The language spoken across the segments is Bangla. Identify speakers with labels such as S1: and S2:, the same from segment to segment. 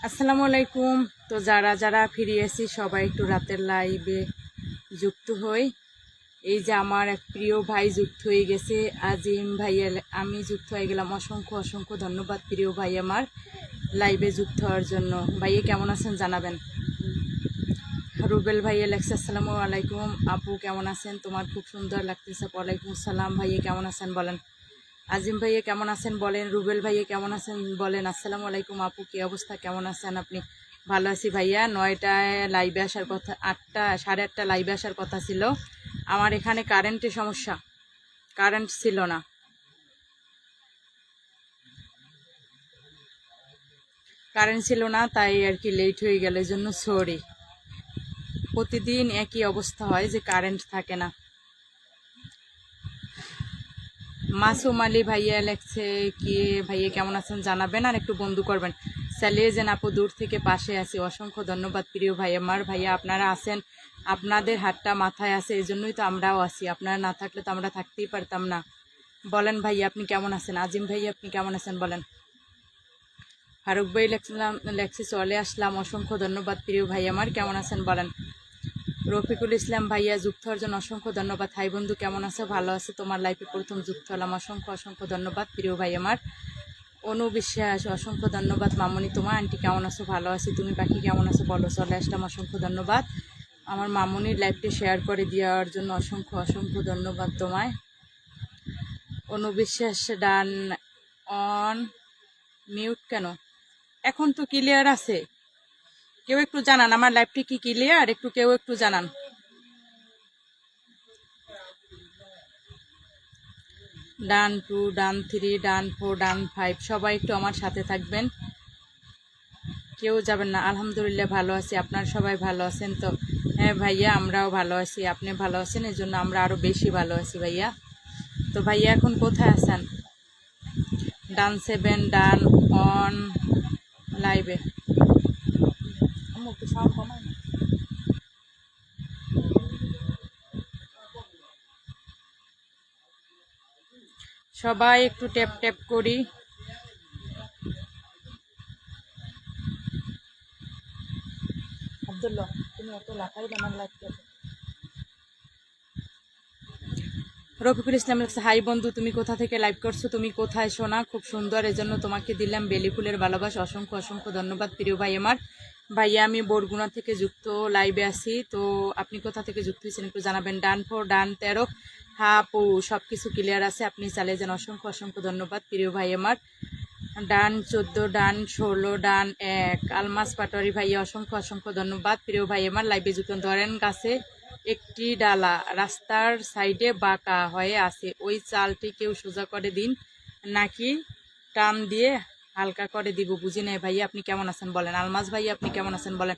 S1: আসসালামু আলাইকুম। তো যারা যারা ফিরিয়েছি সবাই একটু রাতের লাইভে যুক্ত হই। এই যে আমার এক প্রিয় ভাই যুক্ত হয়ে গেছে, আজিম ভাইয়া। আমি যুক্ত হয়ে গেলাম। অসংখ্য অসংখ্য ধন্যবাদ প্রিয় ভাই আমার লাইভে যুক্ত হওয়ার জন্য। ভাইয়া কেমন আছেন জানাবেন। রুবেল ভাইয়া লেখছে আসসালামু আলাইকুম আপু, কেমন আছেন? তোমার খুব সুন্দর লাগতেছে। ওয়ালাইকুম আসসালাম। ভাইয়া কেমন আছেন বলেন। আজিম ভাইয়া কেমন আছেন বলেন। রুবেল ভাইয়া কেমন আছেন বলেন। আসসালামু আলাইকুম আপু, কি অবস্থা, কেমন আছেন আপনি? ভালো আছি ভাইয়া। 9টায় লাইভে আসার কথা, 8টা 8:30 লাইভে আসার কথা ছিল। আমার এখানে কারেন্টের সমস্যা, কারেন্ট ছিল না। তাই আর কি লেট হয়ে গেল, এই জন্য সরি। প্রতিদিন একই অবস্থা হয় যে কারেন্ট থাকে না। মাসুম আলী ভাইয়া লেখছে কি, ভাইয়া কেমন আছেন জানাবেন আর একটু বন্ধু করবেন। চালিয়ে যেন আপু, দূর থেকে পাশে আছি। অসংখ্য ধন্যবাদ প্রিয় ভাই আমার। ভাইয়া আপনারা আছেন, আপনাদের হাতটা মাথায় আছে, এই জন্যই তো আমরাও আছি। আপনারা না থাকলে তো আমরা থাকতেই পারতাম না। বলেন ভাইয়া আপনি কেমন আছেন। আজিম ভাইয়া আপনি কেমন আছেন বলেন। ফারুক ভাই লেখছে চলে আসলাম। অসংখ্য ধন্যবাদ প্রিয় ভাই আমার, কেমন আছেন বলেন। রফিকুল ইসলাম ভাইয়া যুক্ত হওয়ার জন্য অসংখ্য ধন্যবাদ। হাই বন্ধু কেমন আছো? ভালো আছে, তোমার লাইফে প্রথম যুক্ত হলাম। অসংখ্য অসংখ্য ধন্যবাদ প্রিয় ভাই আমার। অনুবিশ্বাস অসংখ্য ধন্যবাদ। মামনি তোমার আন্টি কেমন আছো? ভালো আছি, তুমি বাকি কেমন আছো বলো। চলে আসলাম, অসংখ্য ধন্যবাদ। আমার মামনির লাইভটি শেয়ার করে দেওয়ার জন্য অসংখ্য অসংখ্য ধন্যবাদ তোমায়। অনুবিশ্বাস ডান অন মিউট কেন? এখন তো ক্লিয়ার আছে। কেউ একটু জানান আমার লাইভটি কি ক্লিয়ার, একটু কেউ একটু জানান। ডান 2, ডান 3, ডান 4, ডান 5 সবাই একটু আমার সাথে থাকবেন, কেউ যাবেন না। আলহামদুলিল্লাহ ভালো আছি, আপনারা সবাই ভালো আছেন তো? হ্যাঁ ভাইয়া আমরাও ভালো আছি, আপনি ভালো আছেন, এই জন্য আমরা আরও বেশি ভালো আছি ভাইয়া। তো ভাইয়া এখন কোথায় আছেন? ডান 7, ডান অন লাইভে। সবাই একটু ট্যাপ ট্যাপ করি। আব্দুল্লাহ তুমি এত লাফাই বানান লাগবে। রফিকুল ইসলাম লেখছে হাই বন্ধু, তুমি কোথা থেকে লাইভ করছো, তুমি কোথায় শোনা? খুব সুন্দর, এজন্য তোমাকে দিলাম বেলি ফুলের ভালোবাসা। অসংখ্য অসংখ্য ধন্যবাদ প্রিয় ভাই আমার। ভাইয়া আমি বরগুনা থেকে যুক্ত লাইভে আছি, তো আপনি কোথা থেকে যুক্ত হয়েছেন একটু জানাবেন। ডান 4, ডান 13, হাপু সব কিছু ক্লিয়ার আছে, আপনি চালিয়ে যান। অসংখ্য অসংখ্য ধন্যবাদ প্রিয় ভাই আমার। ডান 14, ডান 16, ডান 1 আলমাস পাটোয়ারি ভাইয়া অসংখ্য অসংখ্য ধন্যবাদ প্রিয় ভাই আমার। লাইভে যুক্ত ধরেন গাছে একটি ডালা রাস্তার সাইডে বাঁকা হয়ে আছে, ওই চালটি কেউ সোজা করে দিন নাকি টান দিয়ে হালকা করে দিব, বুঝি নাই ভাইয়া আপনি কেমন আছেন বলেন। আলমাস ভাইয়া আপনি কেমন আছেন বলেন।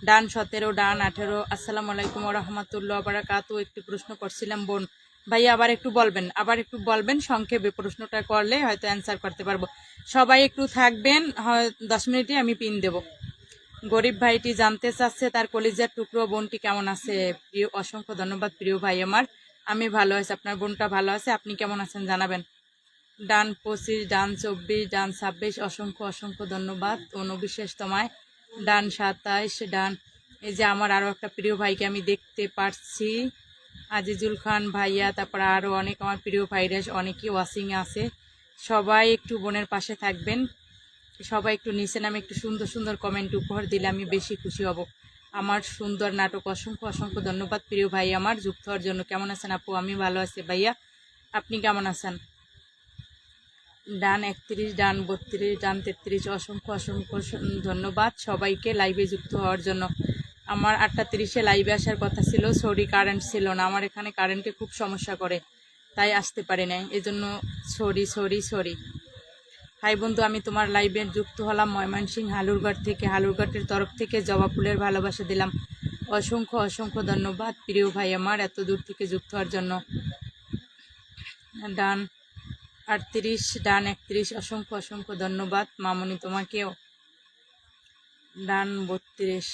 S1: ডান 17, ডান 18। আসসালামু আলাইকুম রহমতুল্লাহ বারাকাতু। একটি প্রশ্ন করছিলাম বোন। ভাইয়া আবার একটু বলবেন সংক্ষেপে, প্রশ্নটা করলে হয়তো অ্যান্সার করতে পারবো। সবাই একটু থাকবেন, 10 মিনিটে আমি পিন দেব। গরিব ভাইটি জানতে চাচ্ছে তার কলিজার টুকরো বোনটি কেমন আছে। প্রিয় অসংখ্য ধন্যবাদ প্রিয় ভাই আমার, আমি ভালো আছি, আপনার বোনটা ভালো আছে, আপনি কেমন আছেন জানাবেন। ডান 25, ডান 24, ডান 26 অসংখ্য অসংখ্য ধন্যবাদ অনুবিশ্বাস তোমায়। ডান 27, ডান। এই যে আমার আরও একটা প্রিয় ভাইকে আমি দেখতে পাচ্ছি, আজিজুল খান ভাইয়া, তারপর আরও অনেক আমার প্রিয় ভাইরা অনেকেই ওয়াচিং আছে। সবাই একটু বোনের পাশে থাকবেন, সবাই একটু নিচে নামে একটু সুন্দর সুন্দর কমেন্ট উপহার দিলে আমি বেশি খুশি হব। আমার সুন্দর নাটক অসংখ্য অসংখ্য ধন্যবাদ প্রিয় ভাই আমার যুক্ত হওয়ার জন্য। কেমন আছেন আপু? আমি ভালো আছি ভাইয়া, আপনি কেমন আছেন? ডান 31, ডান 32, ডান 33 অসংখ্য অসংখ্য ধন্যবাদ সবাইকে লাইভে যুক্ত হওয়ার জন্য। আমার 8:30 লাইভে আসার কথা ছিল, সরি কারেন্ট ছিল না। আমার এখানে কারেন্টে খুব সমস্যা করে, তাই আসতে পারি নাই, এজন্য সরি সরি সরি। হাই বন্ধু, আমি তোমার লাইভে যুক্ত হলাম ময়মনসিংহ হালুরঘাট থেকে। হালুরঘাটের তরফ থেকে জবা ফুলের ভালোবাসা দিলাম। অসংখ্য অসংখ্য ধন্যবাদ প্রিয় ভাই আমার এত দূর থেকে যুক্ত হওয়ার জন্য। ডান 38, ডান 31 অসংখ্য অসংখ্য ধন্যবাদ মামনি তোমাকেও। ডান 32।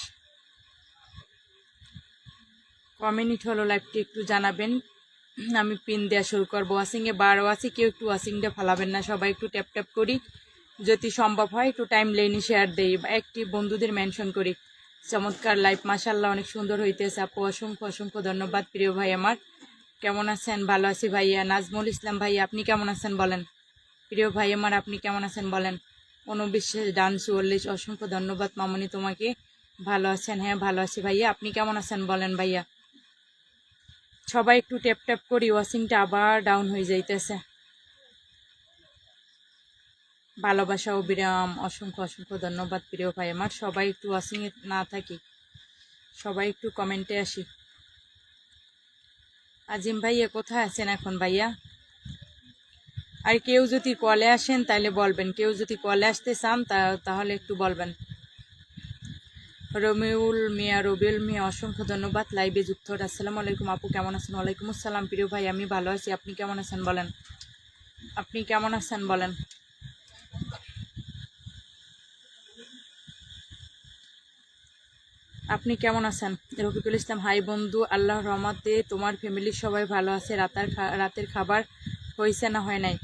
S1: ক মিনিট হলো লাইভটি একটু জানাবেন, আমি পিন দেওয়া শুরু করবো। ওয়াশিংয়ে 12 আছে, কেউ একটু ওয়াশিংটা ফালাবেন না, সবাই একটু ট্যাপ ট্যাপ করি। যদি সম্ভব হয় একটু টাইম লেনি শেয়ার দেই বা একটি বন্ধুদের মেনশন করি। চমৎকার লাইফ, মাশাআল্লাহ, অনেক সুন্দর হইতেছে আপু। অসংখ্য অসংখ্য ধন্যবাদ প্রিয় ভাই আমার। কেমন আছেন? ভালো আছি ভাইয়া। নাজমুল ইসলাম ভাইয়া, আপনি কেমন আছেন বলেন? প্রিয় ভাই আমার, আপনি কেমন আছেন বলেন? অনুবিশ্বাস ডান 44, অসংখ্য ধন্যবাদ মামনি তোমাকে। ভালো আছেন? হ্যাঁ ভালো আছি ভাইয়া। আপনি কেমন আছেন বলেন ভাইয়া? সবাই একটু ট্যাপ ট্যাপ করি, ওয়াচিংটা আবার ডাউন হয়ে যাইতেছে। ভালোবাসা অবিরাম, অসংখ্য অসংখ্য ধন্যবাদ প্রিয় ভাই আমার। সবাই একটু ওয়াচিংয়ে না থাকি, সবাই একটু কমেন্টে আসি। আজিম ভাইয়া কোথায় আছেন এখন ভাইয়া? আর কেউ যদি কলে আসেন তাহলে বলবেন, কেউ যদি কলে আসতে চান তাহলে একটু বলবেন। রবিউল মিয়া, অসংখ্য ধন্যবাদ লাইভে যুক্ত। আসসালামু আলাইকুম আপু, কেমন আছেন? ওয়ালাইকুম আসসালাম প্রিয় ভাই, আমি ভালো আছি। আপনি কেমন আছেন বলেন? আপনি কেমন আছেন বলেন? আপনি কেমন আছেন? রফিকুল ইসলাম, হাই বন্ধু, আল্লাহর রহমতে তোমার ফ্যামিলির সবাই ভালো আছে। রাতের খাবার হয়েছে না হয় নাই?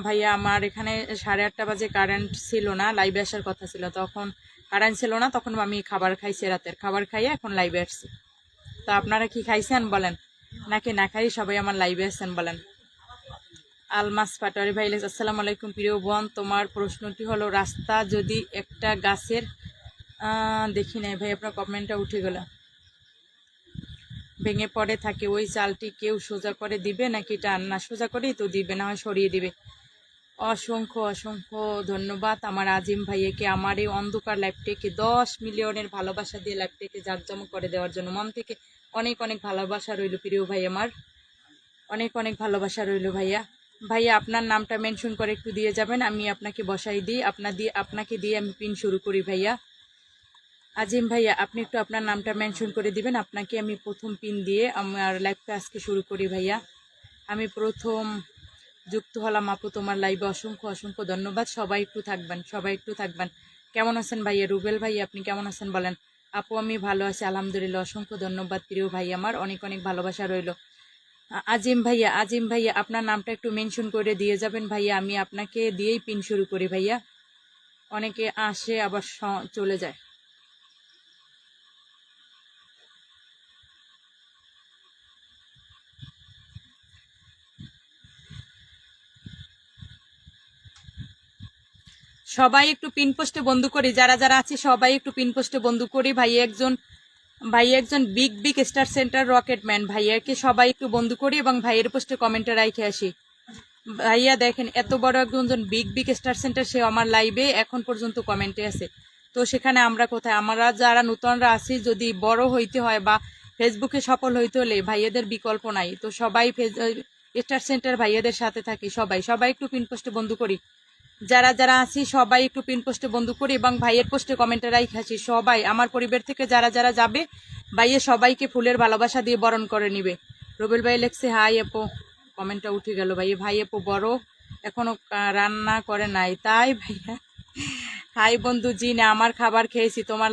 S1: ভাইয়া আমার এখানে 8:30 বাজে কারেন্ট ছিল না, লাইভে আসার কথা ছিল, তখন কারেন্ট ছিল না, তখন আমি খাবার খাইছি, রাতের খাবার খাইয়ে এখন লাইভে আসছি। তো আপনারা কি খাইছেন বলেন, নাকি না খাই সবাই আমার লাইভে আসছেন বলেন? আলমাস পাটোয়ারি ভাই, আসসালামু আলাইকুম প্রিয় বোন। তোমার প্রশ্নটি হলো, রাস্তা যদি একটা গাছের দেখি নাই ভাই, আপনার কমেন্টটা উঠে গেল, ভেঙে পড়ে থাকে, ওই চালটি কেউ সোজা করে দিবে নাকি টান? না, সোজা করেই তো দিবে, না হয় সরিয়ে দিবে। অসংখ্য অসংখ্য ধন্যবাদ আমার আজিম ভাইয়াকে, আমার এই অন্ধকার লাইফটাকে 10 মিলিয়নের ভালোবাসা দিয়ে লাইফটাকে জাঁকজমক করে দেওয়ার জন্য। মন থেকে অনেক অনেক ভালোবাসা রইল প্রিয় ভাই আমার, অনেক অনেক ভালোবাসা রইল ভাইয়া। ভাইয়া আপনার নামটা মেনশন করে একটু দিয়ে যাবেন, আমি আপনাকে বসাই দিই, আপনাকে দিয়ে আমি পিন শুরু করি ভাইয়া। আজিম ভাইয়া আপনি একটু আপনার নামটা মেনশন করে দিবেন, আপনাকে আমি প্রথম পিন দিয়ে আমার লাইভটা আজকে শুরু করি ভাইয়া। আমি প্রথম যুক্ত হলাম আপু তোমার লাইভে, অসংখ্য অসংখ্য ধন্যবাদ। সবাই একটু থাকবেন, সবাই একটু থাকবেন। কেমন আছেন ভাইয়া? রুবেল ভাই আপনি কেমন আছেন বলেন? আপু আমি ভালো আছি আলহামদুলিল্লাহ, অসংখ্য ধন্যবাদ প্রিয় ভাই আমার, অনেক অনেক ভালোবাসা রইল। আজিম ভাইয়া আপনার নামটা একটু মেনশন করে দিয়ে যাবেন ভাইয়া, আমি আপনাকে দিয়েই পিন শুরু করি ভাইয়া। অনেকে আসে আবার চলে যায়। সবাই একটু পিন পোস্টে বন্ধু করি, যারা যারা আছে সবাই একটু পিন পোস্টে বন্ধু করি। ভাইয়া একজন big big star centre rocket man, ভাইয়াকে সবাই একটু বন্ধু করি এবং ভাইয়ের পোস্টে কমেন্টে রাখে আসি। ভাইয়া দেখেন এত বড় একজন বিগ বিগ স্টার সেন্টার, সে আমার লাইভে এখন পর্যন্ত কমেন্টে আছে। তো সেখানে আমরা কোথায়? আমরা যারা নূতনরা আছি, যদি বড় হইতে হয় বা ফেসবুকে সফল হইতে হলে ভাইয়াদের বিকল্প নাই। তো সবাই স্টার সেন্টার ভাইয়াদের সাথে থাকি, সবাই সবাই একটু পিন পোস্টে বন্ধু করি, যারা যারা আছি সবাই একটু পিন পোস্টে বন্ধু করি এবং ভাইয়ের পোস্টে কমেন্টে রাখি। সবাই আমার পরিবার থেকে যারা যারা যাবে, ভাইয়ে সবাইকে ফুলের ভালোবাসা দিয়ে বরণ করে নিবে। রবিল ভাই লেখছে হাই আপু, কমেন্টটা উঠে গেল ভাইয়ে। ভাই আপু বড় এখনো রান্না করে নাই তাই ভাইয়া? হাই বন্ধু, জি না, আমার খাবার খেয়েছি, তোমার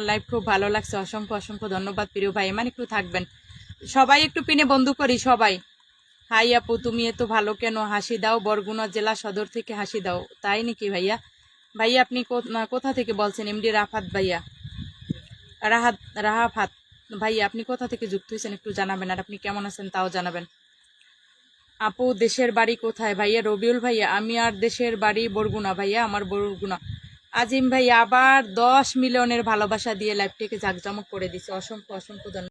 S1: লাইভ খুব ভালো লাগছে, অসংখ্য অসংখ্য ধন্যবাদ প্রিয় ভাই, মানে একটু থাকবেন, সবাই একটু পিনে বন্ধু করি সবাই। হাই আপু তুমি এত ভালো কেন? হাসি দাও, বরগুনা জেলা সদর থেকে হাসি দাও। তাই নাকি ভাইয়া? ভাইয়া আপনি কোথা থেকে বলছেন? এমডি রাফাত ভাইয়া, রাহাফাত ভাইয়া, আপনি কোথা থেকে যুক্ত হয়েছেন একটু জানাবেন, আর আপনি কেমন আছেন তাও জানাবেন। আপু দেশের বাড়ি কোথায় ভাইয়া? রবিউল ভাইয়া আমি আর দেশের বাড়ি বরগুনা ভাইয়া, আমার বরগুনা। আজিম ভাইয়া আবার 10 মিলিয়নের ভালোবাসা দিয়ে লাইভটিকে জাঁকজমক করে দিছে, অসংখ্য অসংখ্য ধন্যবাদ।